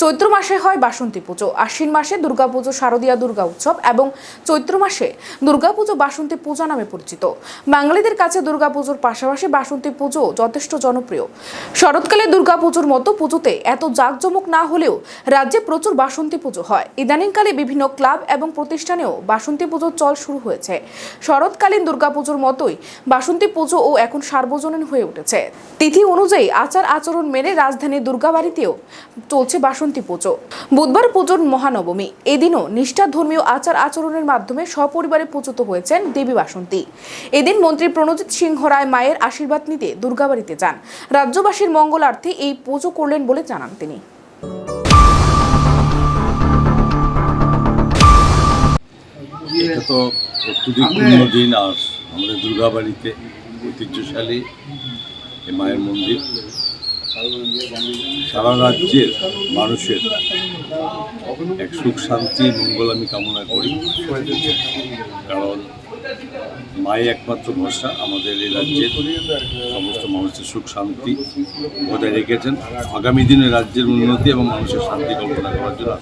চৈত্র মাসে হয় বাসন্তী পুজো, আশ্বিন মাসে দুর্গাপুজো শারদীয়া দুর্গা উৎসব এবং চৈত্র মাসে দুর্গাপুজো বাসন্তী পূজা নামে পরিচিত। বাঙালিদের কাছে দুর্গাপুজোর পাশাপাশি বাসন্তী পুজো যথেষ্ট জনপ্রিয়। শরৎকালে দুর্গাপুজোর মতো পুজোতে এত জাঁকজমক না হলেও রাজ্যে প্রচুর বাসন্তী পুজো হয়। ইদানিংকালে বিভিন্ন ক্লাব এবং প্রতিষ্ঠানেও বাসন্তী পুজোর চল শুরু হয়েছে। শরৎকালীন দুর্গাপুজোর মতোই বাসন্তী পুজোও এখন সার্বজনীন হয়ে উঠেছে। তিথি অনুযায়ী আচার আচরণ মেনে রাজধানীর দুর্গাবাড়িতেও চলছে বাসন্তী পুজো। বুধবার পুজোর মহানবমী, এদিনও নিষ্ঠা ধর্মীয় আচার আচরণের মাধ্যমে সপরিবারে পূজিত হয়েছেন দেবী বাসন্তী। এদিন মন্ত্রী প্রণজিৎ সিংহ রায় মায়ের আশীর্বাদ নিতে দুর্গাবাড়িতে যান। রাজ্যবাসীর মঙ্গলার্থে এই পুজো করলেন বলে জানান তিনি। এটা তো অত্যধিক পূর্ণ দিন। আর আমাদের দুর্গাবাড়িতে ঐতিহ্যশালী এই মায়ের মন্দির সারা রাজ্যের মানুষের এক সুখ শান্তি মঙ্গল আমি কামনা করি, কারণ মাই একমাত্র ভরসা আমাদের এই রাজ্যের সমস্ত মানুষের সুখ শান্তি বজায় রেখেছেন। আগামী দিনে রাজ্যের উন্নতি এবং মানুষের শান্তি কামনা করার জন্য